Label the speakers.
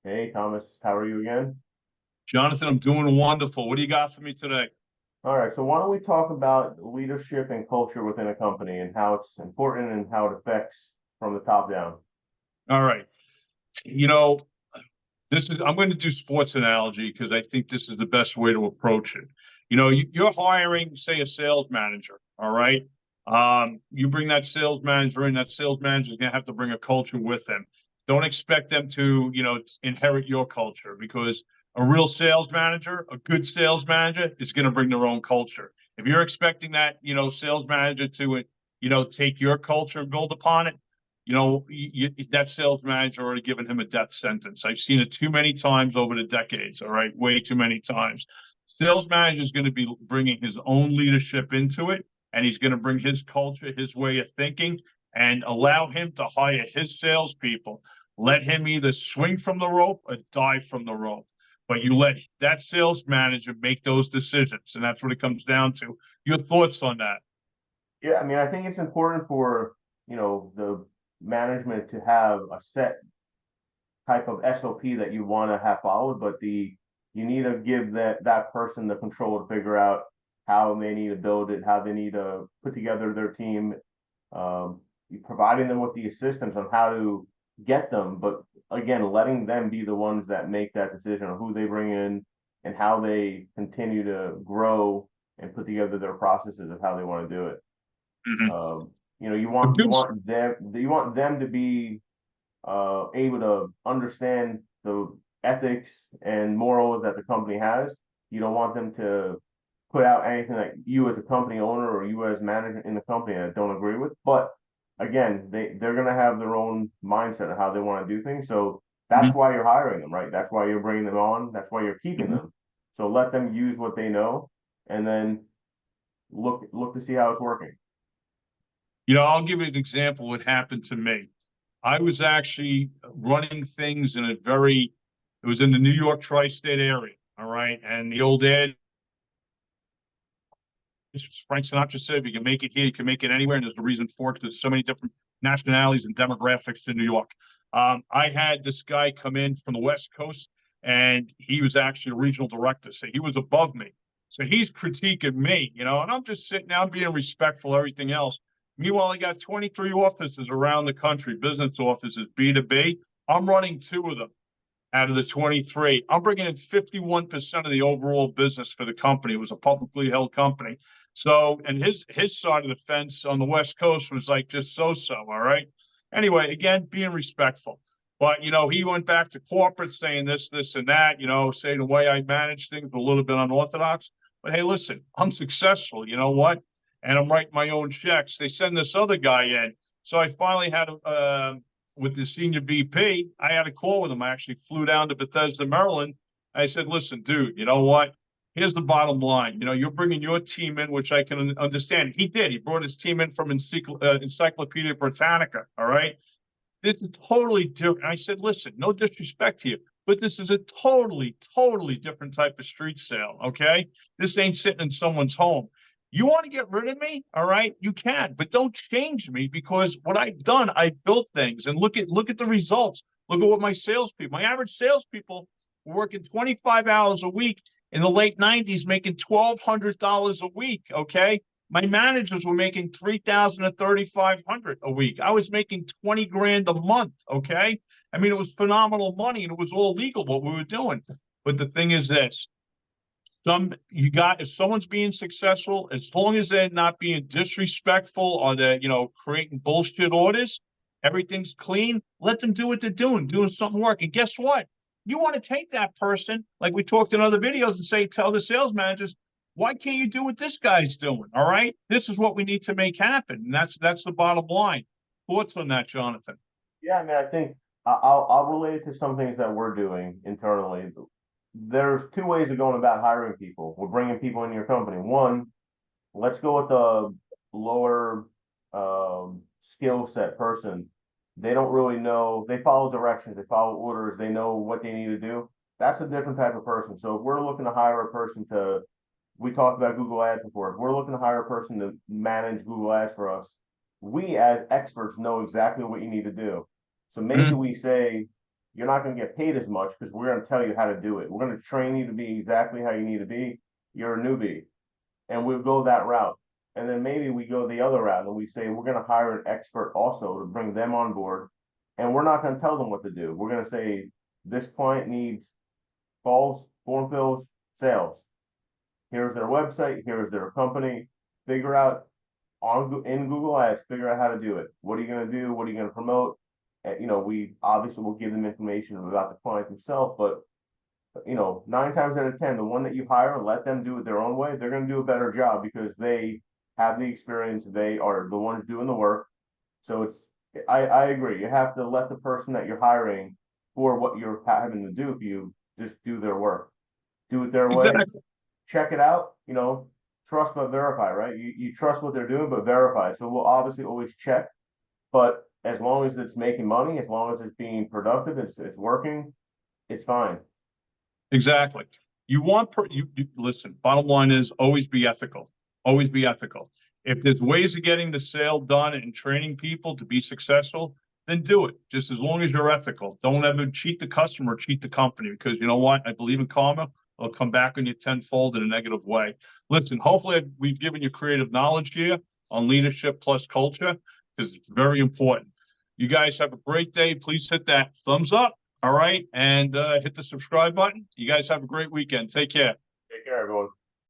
Speaker 1: Hey, Thomas, how are you again?
Speaker 2: Jonathan, I'm doing wonderful. What do you got for me today?
Speaker 1: All right, so why don't we talk about leadership and culture within a company and how it's important and how it affects from the top down?
Speaker 2: All right. You know, I'm going to do sports analogy because I think this is the best way to approach it. You're hiring, say, a sales manager. All right. You bring that sales manager in, that sales manager is going to have to bring a culture with them. Don't expect them to, inherit your culture because a real sales manager, a good sales manager is going to bring their own culture. If you're expecting that, sales manager to, take your culture and build upon it, that sales manager already given him a death sentence. I've seen it too many times over the decades. All right, way too many times. Sales manager is going to be bringing his own leadership into it, and he's going to bring his culture, his way of thinking, and allow him to hire his salespeople. Let him either swing from the rope or dive from the rope. But you let that sales manager make those decisions, and that's what it comes down to. Your thoughts on that?
Speaker 1: Yeah, I mean, I think it's important for, the management to have a set type of SOP that you want to have followed, but you need to give that person the control to figure out how they need to build it, how they need to put together their team, providing them with the assistance on how to get them, but again, letting them be the ones that make that decision on who they bring in and how they continue to grow and put together their processes of how they want to do it.
Speaker 2: Mm-hmm.
Speaker 1: You
Speaker 2: A
Speaker 1: want you
Speaker 2: good
Speaker 1: want them to be able to understand the ethics and morals that the company has. You don't want them to put out anything that you as a company owner or you as manager in the company that don't agree with. But again, they're gonna have their own mindset of how they want to do things. So that's
Speaker 2: Mhm.
Speaker 1: why you're hiring them, right? That's why you're bringing them on. That's why you're keeping
Speaker 2: Mhm.
Speaker 1: them. So let them use what they know, and then look to see how it's working.
Speaker 2: I'll give you an example what happened to me. I was actually running things it was in the New York tri-state area. All right. And the old ad, Frank Sinatra said, if you can make it here, you can make it anywhere. And there's a reason for it. There's so many different nationalities and demographics in New York. I had this guy come in from the West Coast, and he was actually a regional director. So he was above me. So he's critiquing me, and I'm just sitting down being respectful, everything else. Meanwhile, I got 23 offices around the country, business offices, B2B. I'm running two of them out of the 23. I'm bringing in 51% of the overall business for the company. It was a publicly held company. So, and his side of the fence on the West Coast was like just so. All right. Anyway, again, being respectful. But he went back to corporate saying this, and that, saying the way I manage things was a little bit unorthodox. But hey, listen, I'm successful. You know what? And I'm writing my own checks. They send this other guy in. So I finally had with the senior VP, I had a call with him. I actually flew down to Bethesda, Maryland. I said, listen, dude, you know what? Here's the bottom line. You're bringing your team in, which I can understand. He did. He brought his team in from Encyclopedia Britannica. All right. This is totally different. I said, listen, no disrespect here, but this is a totally different type of street sale. Okay. This ain't sitting in someone's home. You want to get rid of me? All right, you can, but don't change me because what I've done, I built things and look at the results. Look at what my salespeople, my average salespeople were working 25 hours a week in the late 90s, making $1,200 a week. Okay. My managers were making 3,000 to 3,500 a week. I was making 20 grand a month. Okay. I mean, it was phenomenal money and it was all legal what we were doing. But the thing is this, if someone's being successful, as long as they're not being disrespectful or they're, creating bullshit orders, everything's clean, let them do what they're doing something work. And guess what? You want to take that person, like we talked in other videos, and tell the sales managers, why can't you do what this guy's doing? All right. This is what we need to make happen. And that's the bottom line. Thoughts on that, Jonathan?
Speaker 1: Yeah, I mean, I think I'll relate it to some things that we're doing internally. There's two ways of going about hiring people. We're bringing people into your company. One, let's go with the lower skill set person. They don't really know. They follow directions. They follow orders. They know what they need to do. That's a different type of person. So if we're looking to hire a person to, we talked about Google Ads before. If we're looking to hire a person to manage Google Ads for us, we as experts know exactly what you need to do. So maybe
Speaker 2: Mm-hmm.
Speaker 1: we say, you're not gonna get paid as much because we're gonna tell you how to do it. We're gonna train you to be exactly how you need to be. You're a newbie. And we'll go that route. And then maybe we go the other route and we say, we're gonna hire an expert also to bring them on board. And we're not gonna tell them what to do. We're gonna say, this client needs calls, form fills, sales. Here's their website, here's their company. Figure out in Google Ads, figure out how to do it. What are you gonna do? What are you gonna promote? And, we obviously will give them information about the client himself, but 9 times out of 10, the one that you hire, let them do it their own way. They're going to do a better job because they have the experience. They are the ones doing the work. So I agree. You have to let the person that you're hiring for what you're having to do for you, just do their work, do it their way,
Speaker 2: Exactly.
Speaker 1: check it out, trust but verify, right? You trust what they're doing, but verify. So we'll obviously always check, but as long as it's making money, as long as it's being productive, it's working, it's fine.
Speaker 2: Exactly. You want you listen, bottom line is always be ethical. Always be ethical. If there's ways of getting the sale done and training people to be successful, then do it. Just as long as you're ethical. Don't ever cheat the customer, cheat the company, because you know what? I believe in karma. It'll come back on you tenfold in a negative way. Listen, hopefully we've given you creative knowledge here on leadership plus culture, because it's very important. You guys have a great day. Please hit that thumbs up. All right. And hit the subscribe button. You guys have a great weekend. Take care.
Speaker 1: Take care, everyone.